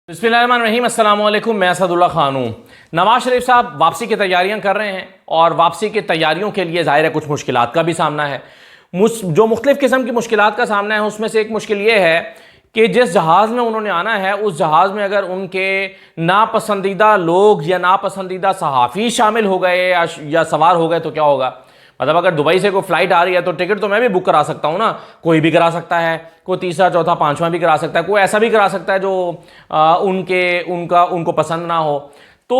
बिस्मिल्लाहिर्रहमानिर्रहीम, अस्सलाम वालेकुम। मैं असदुल्ला खान हूँ। नवाज शरीफ साहब वापसी की तैयारियां कर रहे हैं और वापसी की तैयारियों के लिए ज़ाहिर है कुछ मुश्किलात का भी सामना है। जो मुख्तलिफ़ किस्म की मुश्किलात का सामना है उसमें से एक मुश्किल ये है कि जिस जहाज़ में उन्होंने आना है उस जहाज़ में अगर उनके नापसंदीदा लोग या नापसंदीदा सहाफ़ी शामिल हो गए या सवार हो गए तो क्या होगा। मतलब अगर दुबई से कोई फ्लाइट आ रही है तो टिकट तो मैं भी बुक करा सकता हूँ ना, कोई भी करा सकता है, कोई तीसरा चौथा पांचवा भी करा सकता है, कोई ऐसा भी करा सकता है जो उनको पसंद ना हो। तो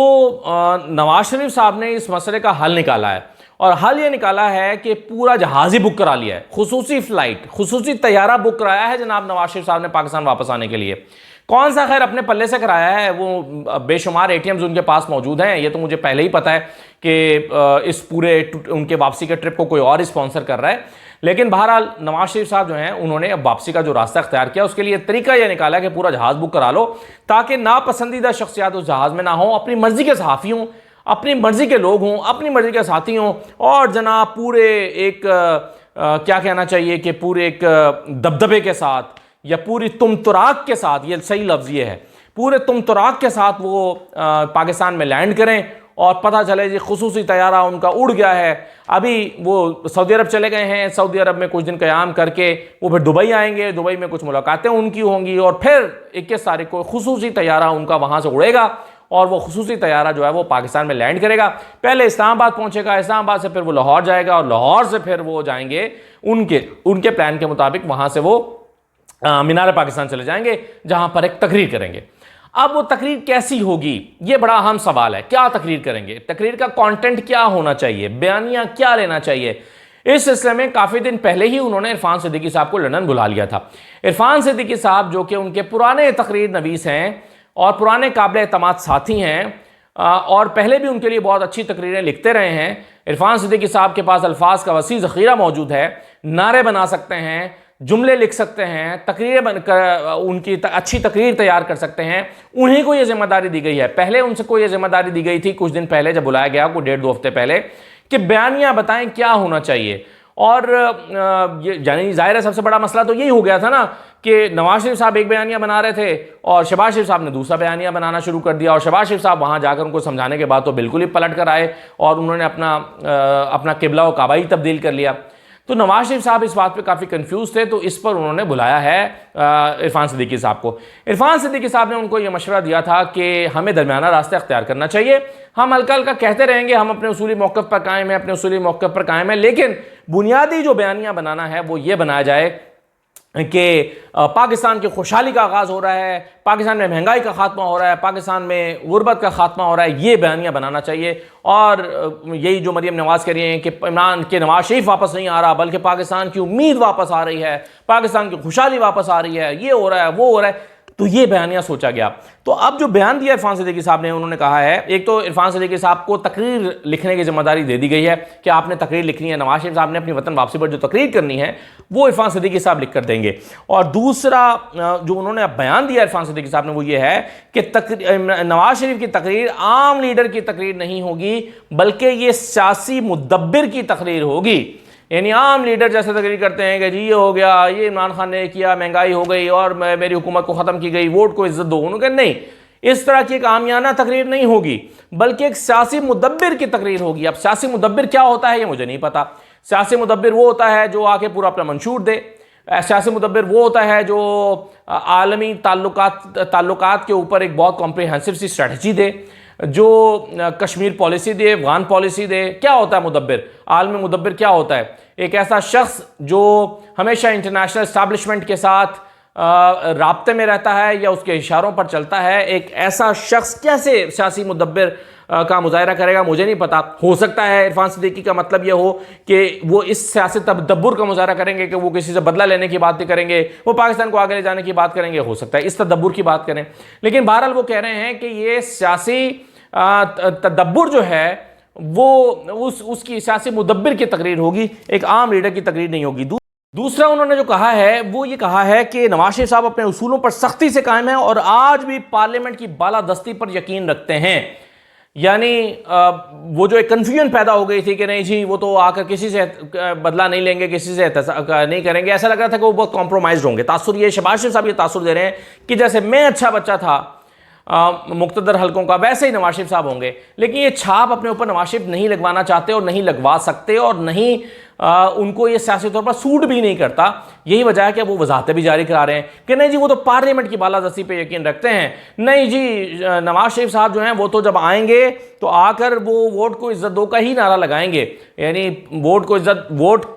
नवाज शरीफ साहब ने इस मसले का हल निकाला है और हल ये निकाला है कि पूरा जहाज ही बुक करा लिया है, खुसूसी फ्लाइट, खुसूसी तैयारा बुक कराया है जनाब नवाज शरीफ साहब ने पाकिस्तान वापस आने के लिए। कौन सा खैर अपने पल्ले से कराया है, वो बेशुमार एटीएम्स उनके पास मौजूद हैं, ये तो मुझे पहले ही पता है कि इस पूरे उनके वापसी के ट्रिप को कोई और स्पॉन्सर कर रहा है। लेकिन बहरहाल नवाज शरीफ साहब जो हैं उन्होंने अब वापसी का जो रास्ता अख्तियार किया उसके लिए तरीका यह निकाला कि पूरा जहाज बुक करा लो ताकि नापसंदीदा शख्सियात उस जहाज में ना हो, अपनी मर्जी के सहाफ़ी हों, अपनी मर्जी के लोग हों, अपनी मर्जी के साथी हों और जनाब पूरे एक क्या कहना चाहिए कि पूरे एक दबदबे के साथ या पूरी तुमतुराक के साथ, ये सही लफ्ज़ ये है, पूरे तुमतुराक के साथ वो पाकिस्तान में लैंड करें और पता चले जी खुसूसी तैयारा उनका उड़ गया है। अभी वो सऊदी अरब चले गए हैं, सऊदी अरब में कुछ दिन क़याम करके वो फिर दुबई आएंगे, दुबई में कुछ मुलाकातें उनकी होंगी और फिर 21 तारीख को खुसूसी तैयारा उनका वहाँ से उड़ेगा और वो खुसूसी तैयारा जो है वो पाकिस्तान में लैंड करेगा। पहले इस्लामाबाद पहुँचेगा, इस्लामाबाद से फिर वो लाहौर जाएगा और लाहौर से फिर वो जाएंगे उनके प्लान के मुताबिक वहाँ से वो मीनार पाकिस्तान चले जाएंगे जहां पर एक तकरीर करेंगे। अब वो तकरीर कैसी होगी ये बड़ा अहम सवाल है। क्या तकरीर करेंगे, तकरीर का कंटेंट क्या होना चाहिए, बयानिया क्या लेना चाहिए। इस सिलसिले में काफ़ी दिन पहले ही उन्होंने इरफान सिद्दीकी साहब को लंदन बुला लिया था। इरफान सिद्दीकी साहब जो कि उनके पुराने तकरीर नवीस हैं और पुराने काबिल एतमाद साथी हैं और पहले भी उनके लिए बहुत अच्छी तकरीरें लिखते रहे हैं। इरफान सिद्दीकी साहब के पास अल्फाज का वसी ज़ख़ीरा मौजूद है, नारे बना सकते हैं, जुमले लिख सकते हैं, तकरीरें बनकर उनकी अच्छी तकरीर तैयार कर सकते हैं। उन्हीं को ये जिम्मेदारी दी गई है। पहले उनसे कोई ये जिम्मेदारी दी गई थी कुछ दिन पहले जब बुलाया गया, कोई 1.5-2 हफ्ते पहले, कि बयानियाँ बताएं क्या होना चाहिए। और ये यानी ज़ाहिर है सबसे बड़ा मसला तो यही हो गया था ना कि नवाज शरीफ साहब एक बयानिया बना रहे थे और शहबाज शरीफ साहब ने दूसरा बयानिया बनाना शुरू कर दिया और शहबाज शरीफ साहब वहाँ जाकर उनको समझाने के बाद तो बिल्कुल ही पलट कर आए और उन्होंने अपना किबला व काबा ही तब्दील कर लिया। तो नवाज शरीफ साहब इस बात पे काफ़ी कंफ्यूज थे, तो इस पर उन्होंने बुलाया है इरफान सिद्दीकी साहब को। इरफान सिद्दीकी साहब ने उनको ये मशवरा दिया था कि हमें दरमियाना रास्ता अख्तियार करना चाहिए। हम हल्का हल्का कहते रहेंगे हम अपने उसूली मौक़िफ़ पर कायम हैं, अपने उसूली मौक़िफ़ पर कायम हैं, लेकिन बुनियादी जो बयानियाँ बनाना है वो ये बनाया जाए कि पाकिस्तान की खुशहाली का आगाज़ हो रहा है, पाकिस्तान में महंगाई का खात्मा हो रहा है, पाकिस्तान में गुर्बत का खात्मा हो रहा है, ये बयानियाँ बनाना चाहिए। और यही जो मरीम नवाज़ कह रही हैं कि इमरान के नवाज शरीफ वापस नहीं आ रहा बल्कि पाकिस्तान की उम्मीद वापस आ रही है, पाकिस्तान की खुशहाली वापस आ रही है, ये हो रहा है वो हो रहा है, तो ये बयानियाँ सोचा गया। तो अब जो बयान दिया इरफान सिद्दीकी साहब ने, उन्होंने कहा है, एक तो इरफान सिद्दीकी साहब को तकरीर लिखने की जिम्मेदारी दे दी गई है कि आपने तकरीर लिखनी है। नवाज शरीफ साहब ने अपनी वतन वापसी पर जो तकरीर करनी है वो इरफान सिद्दीकी साहब लिख कर देंगे। और दूसरा जो उन्होंने अब बयान दिया इरफान सिद्दीकी साहब ने वो ये है कि नवाज शरीफ की तकरीर आम लीडर की तकरीर नहीं होगी बल्कि ये सियासी मुदब्बिर की तकरीर होगी। यानी आम लीडर जैसे तकरीर करते हैं कि जी ये हो गया, ये इमरान खान ने किया, महंगाई हो गई और मेरी हुकूमत को ख़त्म की गई, वोट को इज्जत दो, उन्होंने नहीं, इस तरह की एक आमियाना तकरीर नहीं होगी बल्कि एक सियासी मुदब्बिर की तकरीर होगी। अब सियासी मुदब्बिर क्या होता है ये मुझे नहीं पता। सियासी मुदब्बिर वो होता है जो आके पूरा अपना मंशूर दे, सियासी मुदब्बिर वो होता है जो आलमी ताल्लुकात के ऊपर एक बहुत कॉम्प्रिहेंसिव सी स्ट्रेटजी दे, जो कश्मीर पॉलिसी दे, अफगान पॉलिसी दे। क्या होता है मुदब्बिर, आलमी मुदब्बिर क्या होता है? एक ऐसा शख्स जो हमेशा इंटरनेशनल इस्टेब्लिशमेंट के साथ राब्ते में रहता है या उसके इशारों पर चलता है। एक ऐसा शख्स कैसे सियासी मुदब्बिर का मुजाहरा करेगा मुझे नहीं पता। हो सकता है इरफान सिद्दीकी का मतलब यह हो कि वो इस सियासी तदब्बुर का मुजाहरा करेंगे कि वो किसी से बदला लेने की बात नहीं करेंगे, वो पाकिस्तान को आगे ले जाने की बात करेंगे, हो सकता है इस तदब्बुर की बात करें। लेकिन बहरहाल वो कह रहे हैं कि ये सियासी तदब्बुर जो है वो उसकी सियासी मुदब्बिर की तकरीर होगी, एक आम लीडर की तकरीर नहीं होगी। दूसरा उन्होंने जो कहा है वो ये कहा है कि नवाज शरीफ साहब अपने उसूलों पर सख्ती से कायम हैं और आज भी पार्लियामेंट की बालादस्ती पर यकीन रखते हैं। यानी वो जो एक कन्फ्यूजन पैदा हो गई थी कि नहीं जी वो तो आकर किसी से बदला नहीं लेंगे, किसी से नहीं करेंगे, ऐसा लग रहा था कि वो बहुत कॉम्प्रोमाइज होंगे। तासुर ये शहबाज शरीफ साहब ये तासुर दे रहे हैं कि जैसे मैं अच्छा बच्चा था, मुक्तदर हलकों का, वैसे ही नवाज शरीफ साहब होंगे। लेकिन ये छाप अपने ऊपर नवाज शरीफ नहीं लगवाना चाहते और नहीं लगवा सकते और नहीं उनको ये सियासी तौर पर सूट भी नहीं करता। यही वजह है कि वो वजाहतें भी जारी करा रहे हैं कि नहीं जी वो तो पार्लियामेंट की बालादस्ती पे यकीन रखते हैं, नहीं जी नवाज शरीफ साहब जो हैं वो तो जब आएंगे तो आकर वो वोट को इज्जत दो का ही नारा लगाएंगे। यानी वोट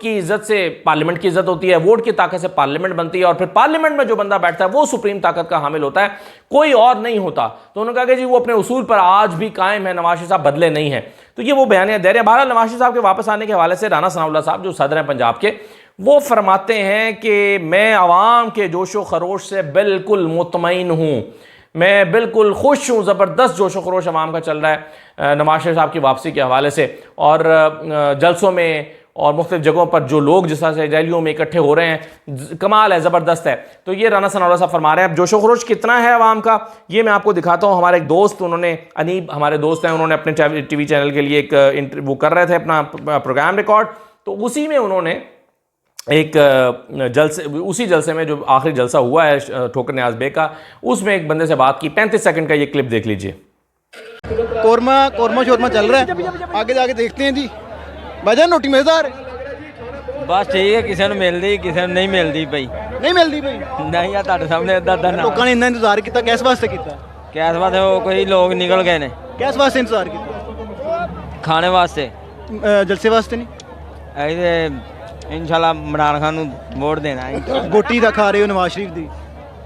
की इज्जत से पार्लियामेंट की इज्जत होती है, वोट की ताकत से पार्लियामेंट बनती है और फिर पार्लियामेंट में जो बंदा बैठता है वो सुप्रीम ताकत का हामिल होता है, कोई और नहीं होता। तो उन्होंने कहा कि जी वो अपने उसूल पर आज भी कायम है, नवाज शरीफ साहब बदले नहीं है। तो ये वो बयानियां दे रहे हैं। बहरहाल नवाज शरीफ साहब के वापस आने के हवाले से राना सनाउल्लाह साहब जो सदर हैं पंजाब के, वो फरमाते हैं कि मैं आवाम के जोशो खरोश से बिल्कुल मुतमईन हूँ, मैं बिल्कुल खुश हूँ, ज़बरदस्त जोशो खरोश आवाम का चल रहा है नवाज शरीफ साहब की वापसी के हवाले से। और जलसों में और मुख्तलिफ जगहों पर जो लोग जिस तरह से रैलियों में इकट्ठे हो रहे हैं, कमाल है, ज़बरदस्त है। तो ये राना सनाउल्लाह साहब फरमा रहे हैं। अब जोशो खरोश कितना है आवाम का, ये मैं आपको दिखाता हूँ। हमारे एक दोस्त, उन्होंने अनीब हमारे दोस्त हैं, उन्होंने अपने टीवी चैनल के लिए एक इंटरव्यू कर रहे थे अपना प्रोग्राम रिकॉर्ड, तो उसी में उन्होंने एक उसी जलसे में जो आखिरी जलसा हुआ है ठोकर न्याज बे का, उसमें एक बंदे से बात की। 35 सेकंड का ये क्लिप देख लीजिए। कोरमा शोरमा चल रहा है, आगे जाके देखते हैं जी। भाईजान रोटी मजेदार बस ठीक है, किसी ਨੂੰ ਮਿਲਦੀ ਕਿਸੇ ਨੂੰ ਨਹੀਂ ਮਿਲਦੀ ਪਈ, नहीं मिलती भाई, ਨਹੀਂ ਆ ਤੁਹਾਡੇ ਸਾਹਮਣੇ ਇਦਾਂ ਦਾ ਨਾ लोगों ने इन्ना इंतजार किया, किस वास्ते किया, ਕਿਸ ਵਾਸਤੇ ਉਹ ਕੋਈ ਲੋਕ ਨਿਕਲ ਗਏ ਨੇ किस वास्ते इंतजार किया, ਖਾਣੇ ਵਾਸਤੇ। जलसे वास्ते नहीं, ਅਸੀਂ ਤੇ ਇਨਸ਼ਾਅੱਲਾ ਇਮਰਾਨ ਖਾਨ ਨੂੰ ਵੋਟ ਦੇਣਾ ਹੈ। गोटी दा खा रहे हो नवाज शरीफ दी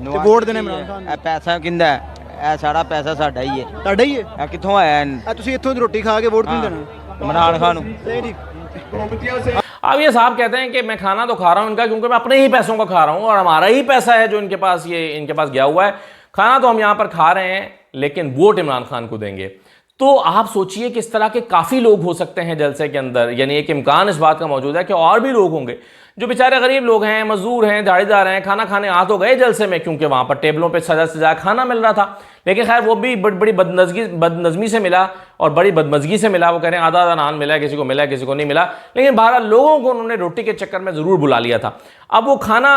ਤੇ ਵੋਟ ਦੇਣਾ ਇਮਰਾਨ ਖਾਨ ਇਹ ਪੈਸਾ ਕਿੰਦਾ ਹੈ? ਇਹ ਸਾਰਾ ਪੈਸਾ ਸਾਡਾ ਹੀ ਹੈ। ਤੁਹਾਡਾ ਹੀ ਹੈ, ਇਹ ਕਿੱਥੋਂ ਆਇਆ ਹੈ? ਆ ਤੁਸੀਂ ਇੱਥੋਂ ਦੀ ਰੋਟੀ ਖਾ ਕੇ ਵੋਟ ਨਹੀਂ ਦੇਣਾ इमरान खान ਨੂੰ। अब ये साहब कहते हैं कि मैं खाना तो खा रहा हूं इनका क्योंकि मैं अपने ही पैसों का खा रहा हूं और हमारा ही पैसा है जो इनके पास गया हुआ है। खाना तो हम यहां पर खा रहे हैं लेकिन वोट इमरान खान को देंगे। तो आप सोचिए कि इस तरह के काफ़ी लोग हो सकते हैं जलसे के अंदर, यानी एक इम्कान इस बात का मौजूद है कि और भी लोग होंगे जो बेचारे गरीब लोग हैं, मजदूर हैं, दिहाड़ीदार हैं, खाना खाने आ तो गए जलसे में क्योंकि वहाँ पर टेबलों पे सजा सजा खाना मिल रहा था, लेकिन खैर वो भी बड़ी बदनज़मी से मिला और बड़ी बदमज़गी से मिला। वो कह रहे हैं आधा आधा नान मिला, किसी को मिला किसी को नहीं मिला, लेकिन बहरहाल लोगों को उन्होंने रोटी के चक्कर में ज़रूर बुला लिया था। अब वो खाना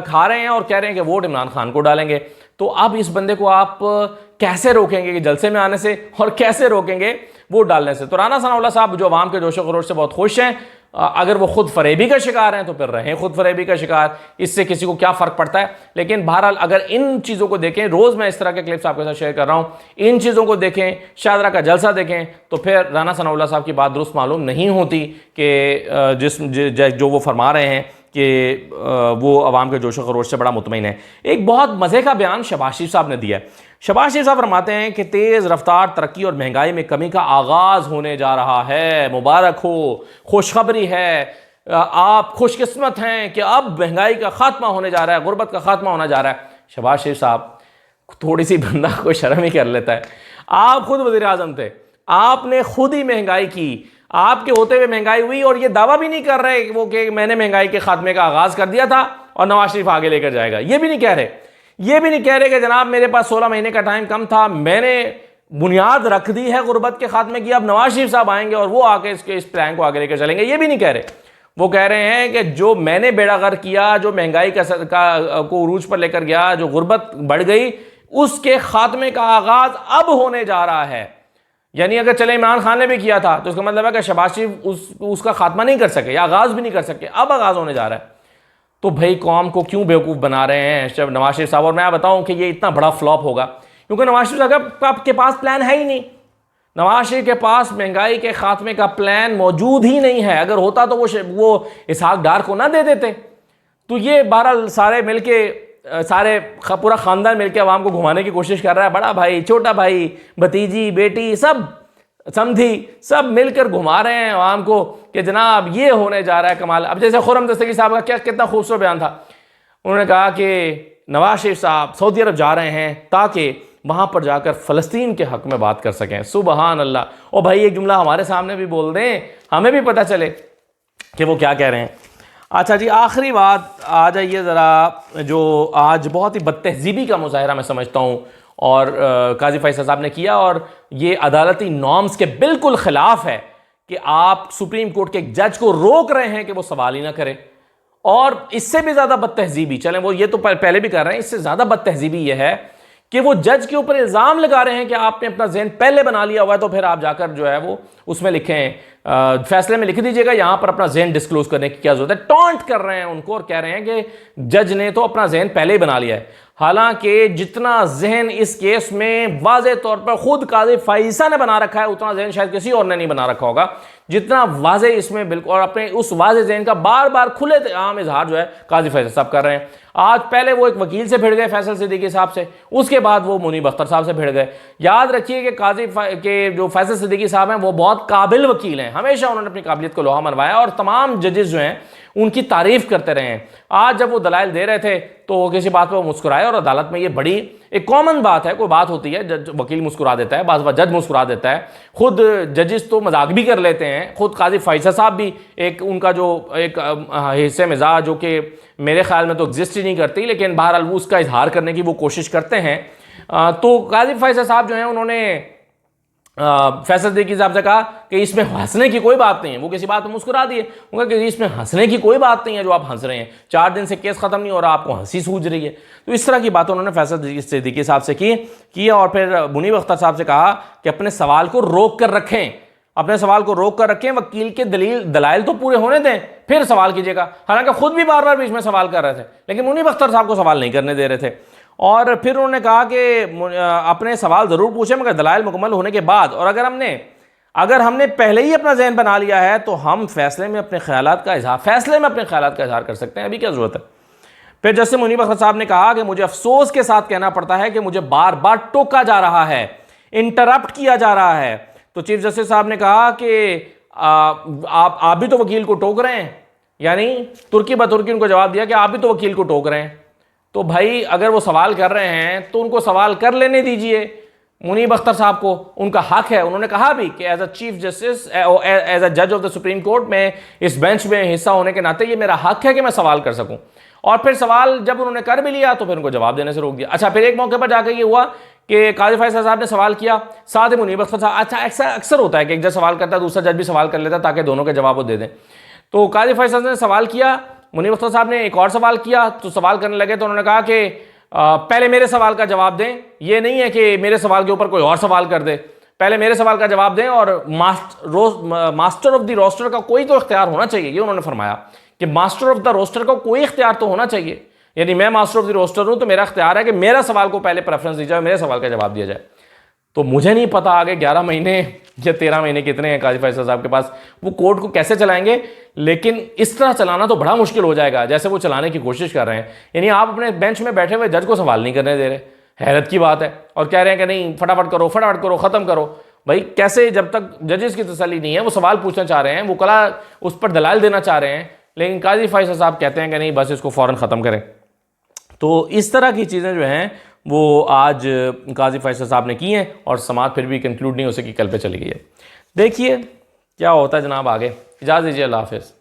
खा रहे हैं और कह रहे हैं कि वोट इमरान खान को डालेंगे। तो अब इस बंदे को आप कैसे रोकेंगे कि जलसे में आने से, और कैसे रोकेंगे वोट डालने से? तो राना सनाउल्लाह साहब जो आवाम के जोशो खरोश से बहुत खुश हैं, अगर वो खुद फरेबी का शिकार हैं तो फिर रहें खुद फरेबी का शिकार, इससे किसी को क्या फ़र्क पड़ता है। लेकिन बहरहाल अगर इन चीज़ों को देखें, रोज़ मैं इस तरह के क्लिप्स आपके साथ शेयर कर रहा हूँ, इन चीज़ों को देखें, शादरा का जलसा देखें, तो फिर राना सनाउल्लाह साहब की बात दुरुस्त मालूम नहीं होती कि जो वो फरमा रहे हैं कि वो अवाम के जोशो खरोश से बड़ा मुतमईन है। एक बहुत मज़े का बयान शहबाज शरीफ साहब ने दिया है। शहबाज शरीफ साहब फरमाते हैं कि तेज़ रफ्तार तरक्की और महंगाई में कमी का आगाज़ होने जा रहा है, मुबारक हो, खुशखबरी है, आप खुशकिस्मत हैं कि अब महंगाई का खात्मा होने जा रहा है, गुर्बत का खात्मा होना जा रहा है। शहबाज शरीफ साहब थोड़ी सी बंदा कोई शर्म ही कर लेता है। आप खुद वज़ीर आज़म थे, आपने खुद ही महंगाई की, आपके होते हुए महंगाई हुई और ये दावा भी नहीं कर रहे वो कि मैंने महंगाई के खात्मे का आगाज़ कर दिया था और नवाज शरीफ आगे लेकर जाएगा। ये भी नहीं कह रहे, ये भी नहीं कह रहे कि जनाब मेरे पास 16 महीने का टाइम कम था, मैंने बुनियाद रख दी है गुर्बत के खात्मे की, अब नवाज शरीफ साहब आएंगे और वो आके इस प्लान को आगे लेकर चलेंगे। ये भी नहीं कह रहे। वो कह रहे हैं कि जो मैंने बेड़ा गर्क किया, जो महंगाई को उरूज पर लेकर गया, जो गुर्बत बढ़ गई, उसके खात्मे का आगाज़ अब होने जा रहा है। यानी अगर चले इमरान खान ने भी किया था तो उसका मतलब है कि शहबाज शरीफ उसका खात्मा नहीं कर सके या आगाज़ भी नहीं कर सके, अब आगाज़ होने जा रहा है। तो भाई कौम को क्यों बेवकूफ़ बना रहे हैं नवाज शरीफ साहब? और मैं बताऊं कि ये इतना बड़ा फ्लॉप होगा क्योंकि नवाज शरीफ साहब के पास प्लान है ही नहीं। नवाज शरीफ के पास महंगाई के खात्मे का प्लान मौजूद ही नहीं है। अगर होता तो वो इसहाक डार को ना दे देते। तो ये बहरहाल सारे मिलके पूरा ख़ानदान मिलके अवाम को घुमाने की कोशिश कर रहा है। बड़ा भाई, छोटा भाई, भतीजी, बेटी, सब समझी, सब मिलकर घुमा रहे हैं अवाम को कि जनाब ये होने जा रहा है कमाल। अब जैसे खुर्रम दस्तगीर साहब का कितना खूबसूरत बयान था। उन्होंने कहा कि नवाज शरीफ साहब सऊदी अरब जा रहे हैं ताकि वहाँ पर जाकर फ़लस्तीन के हक़ में बात कर सकें। सुबहान अल्लाह। और भाई एक जुमला हमारे सामने भी बोल दें, हमें भी पता चले कि वो क्या कह रहे हैं। अच्छा जी, आखिरी बात आ जाइए ज़रा, जो आज बहुत ही बदतहज़ीबी का मुजाहरा मैं समझता हूँ और काजी फैसल साहब ने किया, और ये अदालती नॉर्म्स के बिल्कुल ख़िलाफ़ है कि आप सुप्रीम कोर्ट के एक जज को रोक रहे हैं कि वो सवाल ही ना करे। और इससे भी ज़्यादा बदतहज़ीबी, चलें वो ये तो पहले भी कर रहे हैं, इससे ज़्यादा बदतहज़ीबी ये है कि वो जज के ऊपर इल्ज़ाम लगा रहे हैं कि आपने अपना जहन पहले बना लिया हुआ है, तो फिर आप जाकर जो है वो उसमें लिखें, फैसले में लिख दीजिएगा यहाँ पर अपना जहन डिस्क्लोज करने की क्या जरूरत है। टॉन्ट कर रहे हैं उनको और कह रहे हैं कि जज ने तो अपना जहन पहले ही बना लिया है। हालांकि जितना जहन इस केस में वाज़े तौर पर खुद काजी फैसा ने बना रखा है, उतना जहन शायद किसी और ने नहीं बना रखा होगा जितना वाज़े इसमें बिल्कुल, और अपने उस वाज़े जहन का बार बार खुले आम इजहार जो है काजी फैसल साहब कर रहे हैं। आज पहले वो एक वकील से भिड़ गए फैसल सिद्दीकी साहब से, उसके बाद वो मुनीब अख्तर साहब से भिड़ गए। याद रखिए कि काजी के जो फैसल सिद्दीकी साहब हैं वो बहुत काबिल वकील हैं, हमेशा उन्होंने अपनी काबिलियत को लोहा मनवाया और तमाम जजेस जो हैं उनकी तारीफ करते रहे हैं। आज जब वो दलाइल दे रहे थे तो वो किसी बात पर मुस्कुराए, और अदालत में ये बड़ी एक कॉमन बात है, कोई बात होती है जज वकील मुस्कुरा देता है, बाज़ बार जज मुस्कुरा देता है, खुद जजेस तो मजाक भी कर लेते हैं, खुद काजी फैसल साहब भी एक उनका जो एक हिस्से मिजाज जो कि मेरे ख्याल में तो एग्जिस्ट ही नहीं करती, लेकिन बहरहाल वो उसका इजहार करने की वो कोशिश करते हैं। तो काजी फैसल साहब जो हैं उन्होंने फैसल सिद्दीकी साहब से कहा कि इसमें हंसने की कोई बात नहीं है। वो किसी बात में मुस्कुरा दिए, उनका कि इसमें हंसने की कोई बात नहीं है जो आप हंस रहे हैं, 4 दिन से केस खत्म नहीं हो रहा, आपको हंसी सूझ रही है। तो इस तरह की बातें उन्होंने फैसल सिद्दीकी साहब से की और फिर मुनीब अख्तर साहब से कहा कि अपने सवाल को रोक कर रखें, अपने सवाल को रोक कर रखें, वकील के दलाइल तो पूरे होने दें फिर सवाल कीजिएगा। हालांकि खुद भी बार बार बीच में सवाल कर रहे थे, लेकिन मुनीब अख्तर साहब को सवाल नहीं करने दे रहे थे। और फिर उन्होंने कहा कि अपने सवाल ज़रूर पूछें मगर दलाइल मुकम्मल होने के बाद, और अगर हमने पहले ही अपना जहन बना लिया है तो हम फैसले में अपने ख्यालात का इजहार कर सकते हैं, अभी क्या ज़रूरत है। फिर जस्टिस मुनीब अख्तर साहब ने कहा कि मुझे अफसोस के साथ कहना पड़ता है कि मुझे बार बार टोका जा रहा है, इंटरप्ट किया जा रहा है। तो चीफ जस्टिस साहब ने कहा कि आप भी तो वकील को टोक रहे हैं, यानी तुर्की बतुर्की उनको जवाब दिया कि आप भी तो वकील को टोक रहे हैं। तो भाई अगर वो सवाल कर रहे हैं तो उनको सवाल कर लेने दीजिए, मुनीब अख्तर साहब को उनका हक है। उन्होंने कहा भी कि as a chief justice, as a जज ऑफ द सुप्रीम कोर्ट में इस बेंच में हिस्सा होने के नाते ये मेरा हक है कि मैं सवाल कर सकूं। और फिर सवाल जब उन्होंने कर भी लिया तो फिर उनको जवाब देने से रोक दिया। अच्छा, फिर एक मौके पर जाकर ये हुआ कि काजी फैसल साहब ने सवाल किया, साथ ही मुनीब अख्तर साहब, अच्छा ऐसा अक्सर होता है कि एक जज सवाल करता है दूसरा जज भी सवाल कर लेता है ताकि दोनों के जवाब वो दे दें। तो काजी फैसल ने सवाल किया, मुनीब अख्तर साहब ने एक और सवाल किया, तो सवाल करने लगे तो उन्होंने कहा कि पहले मेरे सवाल का जवाब दें, ये नहीं है कि मेरे सवाल के ऊपर कोई और सवाल कर दे, पहले मेरे सवाल का जवाब दें, और मास्टर ऑफ द रोस्टर का कोई तो इख्तियार होना चाहिए। ये उन्होंने फरमाया कि मास्टर ऑफ द रोस्टर का कोई इख्तियार तो होना चाहिए, यानी मैं मास्टर ऑफ द रोस्टर हूं तो मेरा इख्तियार है कि मेरा सवाल को पहले प्रेफरेंस दी जाए, मेरे सवाल का जवाब दिया जाए। तो मुझे नहीं पता आगे 11 महीने या 13 महीने कितने हैं काजी फैसल साहब के पास, वो कोर्ट को कैसे चलाएंगे, लेकिन इस तरह चलाना तो बड़ा मुश्किल हो जाएगा जैसे वो चलाने की कोशिश कर रहे हैं। यानी आप अपने बेंच में बैठे हुए जज को सवाल नहीं करने दे रहे, हैरत की बात है, और कह रहे हैं कि नहीं फटाफट करो ख़त्म करो। भाई कैसे, जब तक जजेस की तसल्ली नहीं है, वो सवाल पूछना चाह रहे हैं, वो कला उस पर दलाल देना चाह रहे हैं, लेकिन काजी फैसल साहब कहते हैं कि नहीं बस इसको फ़ौरन ख़त्म करें। तो इस तरह की चीज़ें जो हैं वो आज काजी फैसल साहब ने की हैं और समात फिर भी कंक्लूड नहीं हो सकी, कल पे चली गई है। देखिए क्या होता है जनाब आगे। इजाज़त दीजिए, अल्लाह हाफ़िज़।